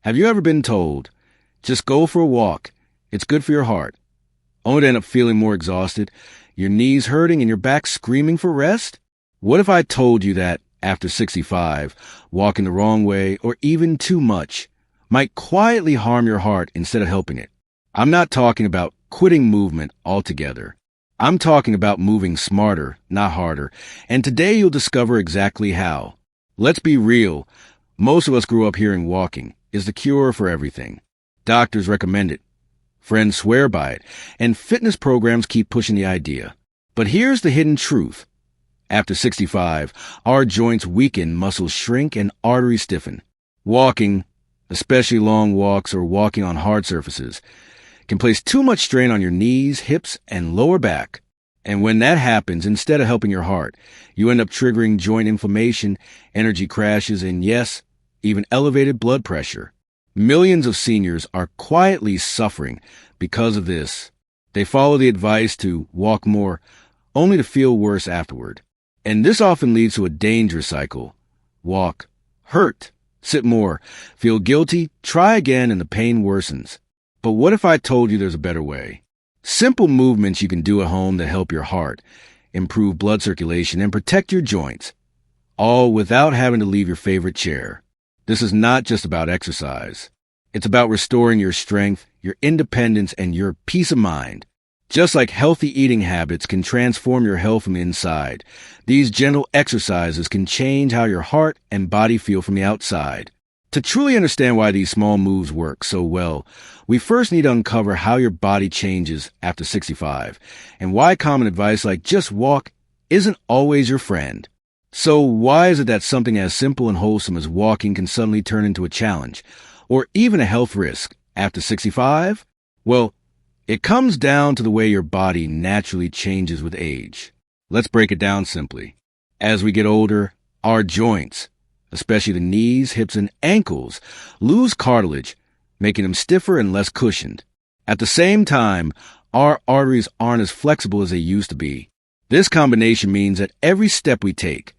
Have you ever been told, just go for a walk, it's good for your heart, only to end up feeling more exhausted, your knees hurting and your back screaming for rest? What if I told you that after 65, walking the wrong way or even too much might quietly harm your heart instead of helping it? I'm not talking about quitting movement altogether. I'm talking about moving smarter, not harder, and today you'll discover exactly how. Let's be real. Most of us grew up hearing walking is the cure for everything. Doctors recommend it. Friends swear by it. And fitness programs keep pushing the idea. But here's the hidden truth. After 65, our joints weaken, muscles shrink, and arteries stiffen. Walking, especially long walks or walking on hard surfaces, can place too much strain on your knees, hips, and lower back. And when that happens, instead of helping your heart, you end up triggering joint inflammation, energy crashes, and yes, even elevated blood pressure. Millions of seniors are quietly suffering because of this. They follow the advice to walk more, only to feel worse afterward. And this often leads to a dangerous cycle. Walk, hurt, sit more, feel guilty, try again, and the pain worsens. But what if I told you there's a better way? Simple movements you can do at home that help your heart, improve blood circulation, and protect your joints, all without having to leave your favorite chair. This is not just about exercise. It's about restoring your strength, your independence, and your peace of mind. Just like healthy eating habits can transform your health from the inside, these gentle exercises can change how your heart and body feel from the outside. To truly understand why these small moves work so well, we first need to uncover how your body changes after 65, and why common advice like just walk isn't always your friend. So why is it that something as simple and wholesome as walking can suddenly turn into a challenge, or even a health risk after 65? Well, it comes down to the way your body naturally changes with age. Let's break it down simply. As we get older, our joints, especially the knees, hips, and ankles, lose cartilage, making them stiffer and less cushioned. At the same time, our arteries aren't as flexible as they used to be. This combination means that every step we take,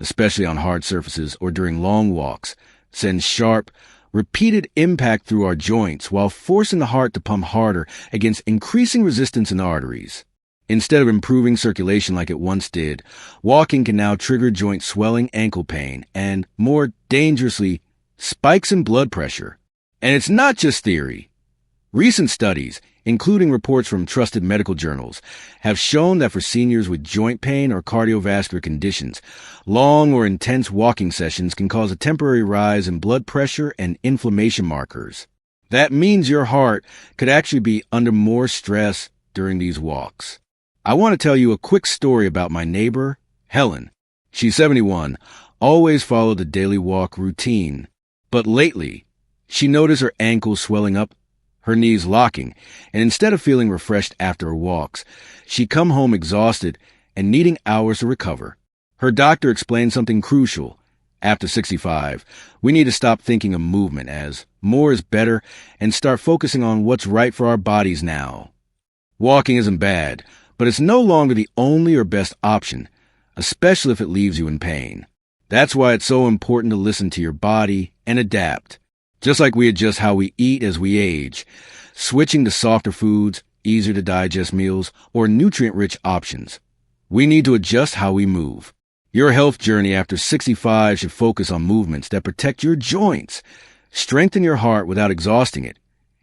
especially on hard surfaces or during long walks, sends sharp, repeated impact through our joints while forcing the heart to pump harder against increasing resistance in the arteries. Instead of improving circulation like it once did, walking can now trigger joint swelling, ankle pain, and, more dangerously, spikes in blood pressure. And it's not just theory. Recent studies, including reports from trusted medical journals, have shown that for seniors with joint pain or cardiovascular conditions, long or intense walking sessions can cause a temporary rise in blood pressure and inflammation markers. That means your heart could actually be under more stress during these walks. I want to tell you a quick story about my neighbor, Helen. She's 71, always followed the daily walk routine. But lately, she noticed her ankles swelling up, her knees locking, and instead of feeling refreshed after her walks, she'd come home exhausted and needing hours to recover. Her doctor explained something crucial. After 65, we need to stop thinking of movement as more is better and start focusing on what's right for our bodies now. Walking isn't bad, but it's no longer the only or best option, especially if it leaves you in pain. That's why it's so important to listen to your body and adapt. Just like we adjust how we eat as we age, switching to softer foods, easier to digest meals, or nutrient-rich options, we need to adjust how we move. Your health journey after 65 should focus on movements that protect your joints, strengthen your heart without exhausting it,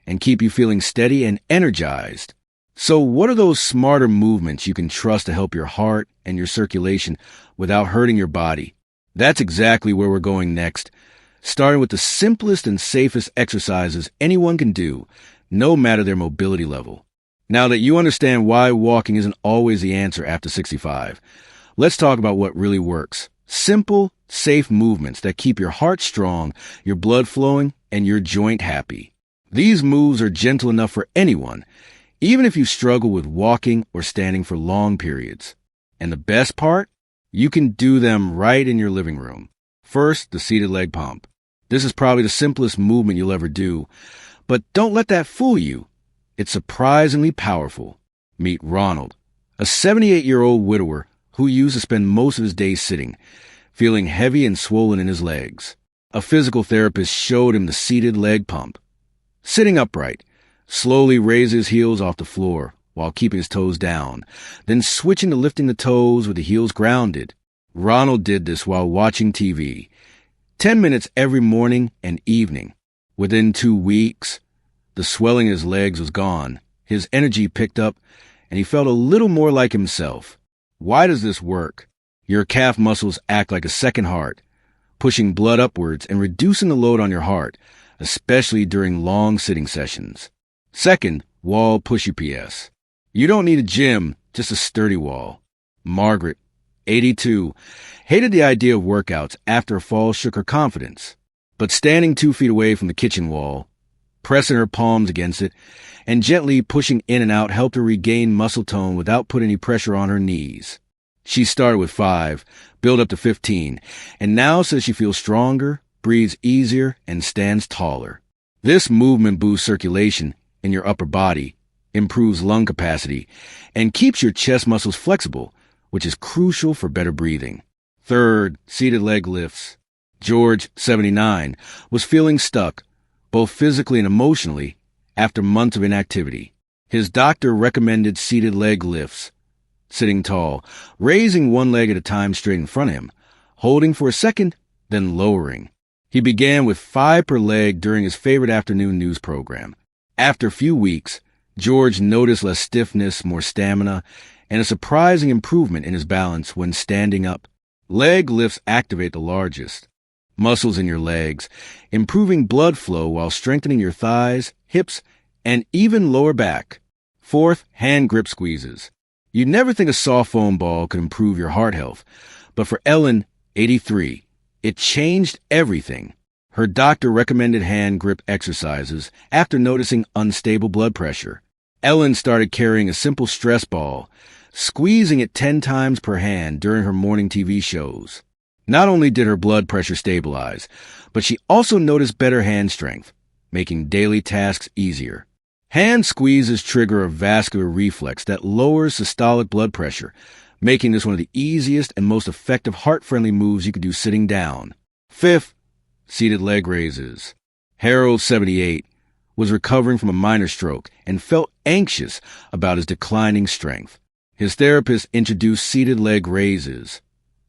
and keep you feeling steady and energized. So what are those smarter movements you can trust to help your heart and your circulation without hurting your body? That's exactly where we're going next, starting with the simplest and safest exercises anyone can do, no matter their mobility level. Now that you understand why walking isn't always the answer after 65, let's talk about what really works. Simple, safe movements that keep your heart strong, your blood flowing, and your joint happy. These moves are gentle enough for anyone, even if you struggle with walking or standing for long periods. And the best part? You can do them right in your living room. First, the seated leg pump. This is probably the simplest movement you'll ever do, but don't let that fool you. It's surprisingly powerful. Meet Ronald, a 78-year-old widower who used to spend most of his days sitting, feeling heavy and swollen in his legs. A physical therapist showed him the seated leg pump. Sitting upright, slowly raise his heels off the floor while keeping his toes down, then switching to lifting the toes with the heels grounded. Ronald did this while watching TV. 10 minutes every morning and evening. Within 2 weeks, the swelling in his legs was gone. His energy picked up, and he felt a little more like himself. Why does this work? Your calf muscles act like a second heart, pushing blood upwards and reducing the load on your heart, especially during long sitting sessions. Second, wall push-ups. You don't need a gym, just a sturdy wall. Margaret, 82, hated the idea of workouts after a fall shook her confidence. But standing 2 feet away from the kitchen wall, pressing her palms against it, and gently pushing in and out helped her regain muscle tone without putting any pressure on her knees. She started with 5, built up to 15, and now says she feels stronger, breathes easier, and stands taller. This movement boosts circulation in your upper body, improves lung capacity, and keeps your chest muscles flexible, which is crucial for better breathing. Third, seated leg lifts. George, 79, was feeling stuck, both physically and emotionally, after months of inactivity. His doctor recommended seated leg lifts. Sitting tall, raising one leg at a time straight in front of him, holding for a second, then lowering. He began with 5 per leg during his favorite afternoon news program. After a few weeks, George noticed less stiffness, more stamina, and a surprising improvement in his balance when standing up. Leg lifts activate the largest muscles in your legs, improving blood flow while strengthening your thighs, hips, and even lower back. Fourth, hand grip squeezes. You'd never think a soft foam ball could improve your heart health, but for Ellen, 83, it changed everything. Her doctor recommended hand grip exercises after noticing unstable blood pressure. Ellen started carrying a simple stress ball, squeezing it 10 times per hand during her morning TV shows. Not only did her blood pressure stabilize, but she also noticed better hand strength, making daily tasks easier. Hand squeezes trigger a vascular reflex that lowers systolic blood pressure, making this one of the easiest and most effective heart-friendly moves you could do sitting down. Fifth, seated leg raises. Harold, 78, was recovering from a minor stroke and felt anxious about his declining strength. His therapist introduced seated leg raises.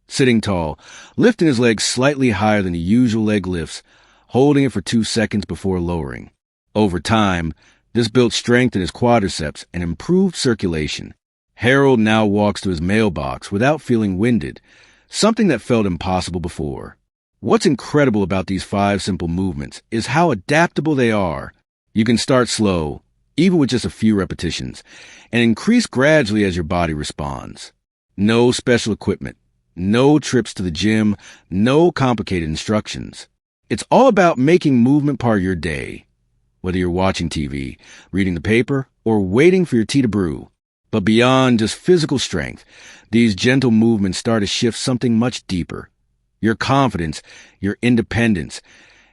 Sitting tall, lifting his legs slightly higher than the usual leg lifts, holding it for 2 seconds before lowering. Over time, this built strength in his quadriceps and improved circulation. Harold now walks to his mailbox without feeling winded, something that felt impossible before. What's incredible about these 5 simple movements is how adaptable they are. You can start slow, even with just a few repetitions, and increase gradually as your body responds. No special equipment, no trips to the gym, no complicated instructions. It's all about making movement part of your day, whether you're watching TV, reading the paper, or waiting for your tea to brew. But beyond just physical strength, these gentle movements start to shift something much deeper. Your confidence, your independence,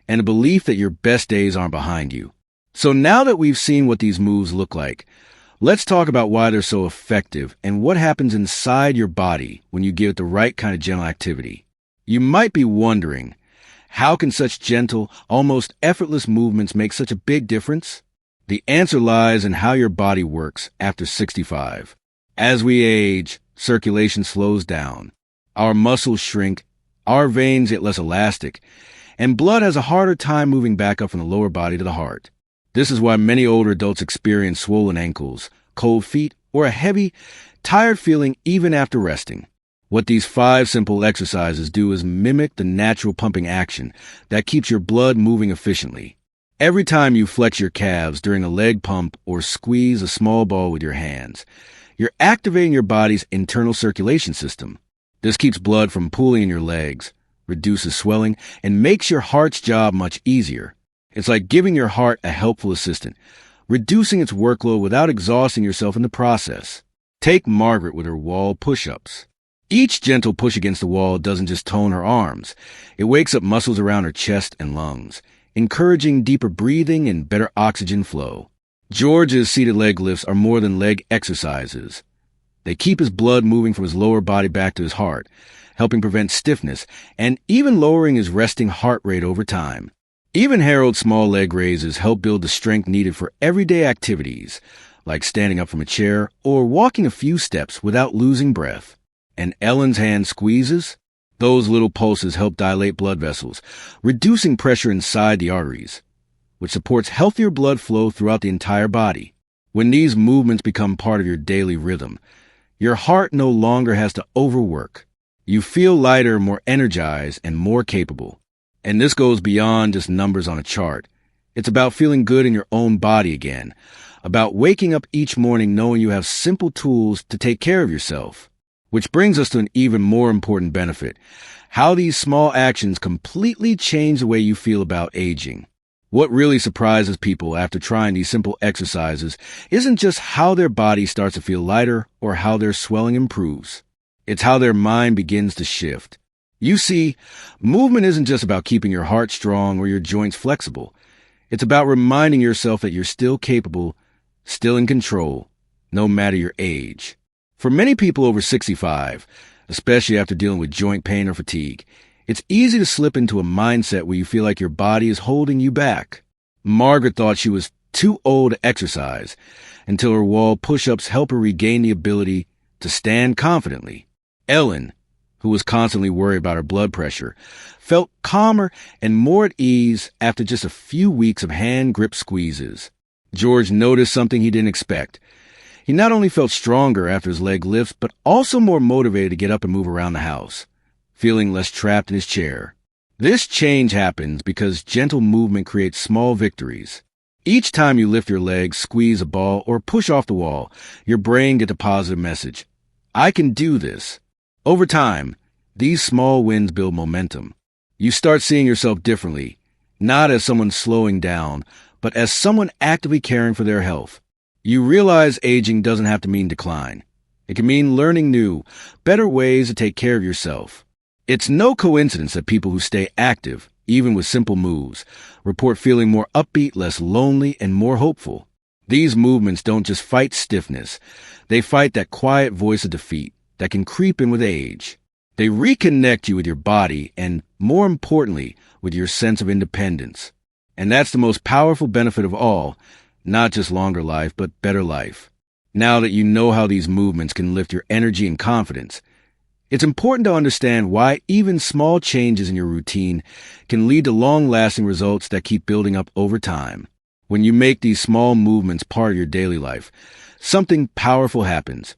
and a belief that your best days aren't behind you. So now that we've seen what these moves look like, let's talk about why they're so effective and what happens inside your body when you give it the right kind of gentle activity. You might be wondering, how can such gentle, almost effortless movements make such a big difference? The answer lies in how your body works after 65. As we age, circulation slows down. Our muscles shrink, our veins get less elastic, and blood has a harder time moving back up from the lower body to the heart. This is why many older adults experience swollen ankles, cold feet, or a heavy, tired feeling even after resting. What these 5 simple exercises do is mimic the natural pumping action that keeps your blood moving efficiently. Every time you flex your calves during a leg pump or squeeze a small ball with your hands, you're activating your body's internal circulation system. This keeps blood from pooling in your legs, reduces swelling, and makes your heart's job much easier. It's like giving your heart a helpful assistant, reducing its workload without exhausting yourself in the process. Take Margaret with her wall push-ups. Each gentle push against the wall doesn't just tone her arms. It wakes up muscles around her chest and lungs, encouraging deeper breathing and better oxygen flow. George's seated leg lifts are more than leg exercises. They keep his blood moving from his lower body back to his heart, helping prevent stiffness, and even lowering his resting heart rate over time. Even Harold's small leg raises help build the strength needed for everyday activities, like standing up from a chair or walking a few steps without losing breath. And Ellen's hand squeezes? Those little pulses help dilate blood vessels, reducing pressure inside the arteries, which supports healthier blood flow throughout the entire body. When these movements become part of your daily rhythm, your heart no longer has to overwork. You feel lighter, more energized, and more capable. And this goes beyond just numbers on a chart. It's about feeling good in your own body again, about waking up each morning knowing you have simple tools to take care of yourself. Which brings us to an even more important benefit, how these small actions completely change the way you feel about aging. What really surprises people after trying these simple exercises isn't just how their body starts to feel lighter or how their swelling improves. It's how their mind begins to shift. You see, movement isn't just about keeping your heart strong or your joints flexible. It's about reminding yourself that you're still capable, still in control, no matter your age. For many people over 65, especially after dealing with joint pain or fatigue, it's easy to slip into a mindset where you feel like your body is holding you back. Margaret thought she was too old to exercise until her wall push-ups helped her regain the ability to stand confidently. Ellen, who was constantly worried about her blood pressure, felt calmer and more at ease after just a few weeks of hand grip squeezes. George noticed something he didn't expect. He not only felt stronger after his leg lifts, but also more motivated to get up and move around the house, feeling less trapped in his chair. This change happens because gentle movement creates small victories. Each time you lift your legs, squeeze a ball, or push off the wall, your brain gets a positive message. I can do this. Over time, these small wins build momentum. You start seeing yourself differently, not as someone slowing down, but as someone actively caring for their health. You realize aging doesn't have to mean decline. It can mean learning new, better ways to take care of yourself. It's no coincidence that people who stay active, even with simple moves, report feeling more upbeat, less lonely, and more hopeful. These movements don't just fight stiffness. They fight that quiet voice of defeat that can creep in with age. They reconnect you with your body and, more importantly, with your sense of independence. And that's the most powerful benefit of all, not just longer life, but better life. Now that you know how these movements can lift your energy and confidence, it's important to understand why even small changes in your routine can lead to long-lasting results that keep building up over time. When you make these small movements part of your daily life, something powerful happens.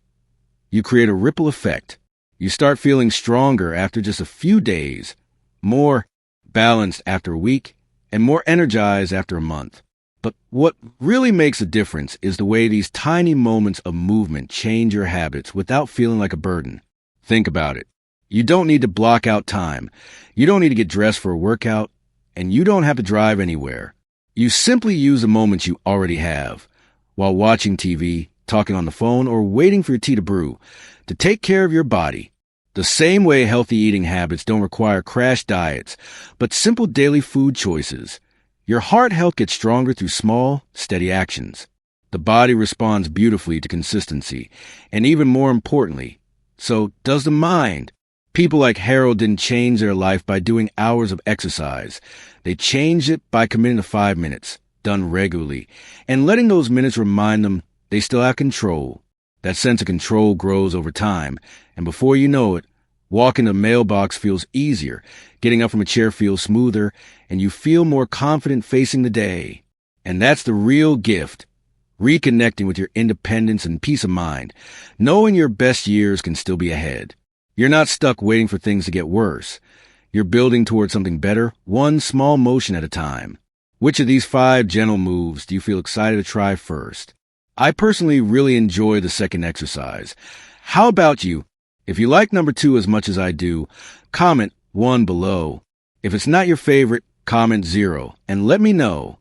You create a ripple effect. You start feeling stronger after just a few days, more balanced after a week, and more energized after a month. But what really makes a difference is the way these tiny moments of movement change your habits without feeling like a burden. Think about it. You don't need to block out time. You don't need to get dressed for a workout, and you don't have to drive anywhere. You simply use the moments you already have, while watching TV, talking on the phone, or waiting for your tea to brew, to take care of your body. The same way healthy eating habits don't require crash diets, but simple daily food choices. Your heart health gets stronger through small, steady actions. The body responds beautifully to consistency, and even more importantly, so does the mind. People like Harold didn't change their life by doing hours of exercise. They changed it by committing to 5 minutes, done regularly, and letting those minutes remind them they still have control. That sense of control grows over time, and before you know it, walking the mailbox feels easier, getting up from a chair feels smoother, and you feel more confident facing the day. And that's the real gift. Reconnecting with your independence and peace of mind, knowing your best years can still be ahead. You're not stuck waiting for things to get worse. You're building towards something better, one small motion at a time. Which of these 5 gentle moves do you feel excited to try first? I personally really enjoy the second exercise. How about you? If you like number 2 as much as I do, comment 1 below. If it's not your favorite, comment 0 and let me know.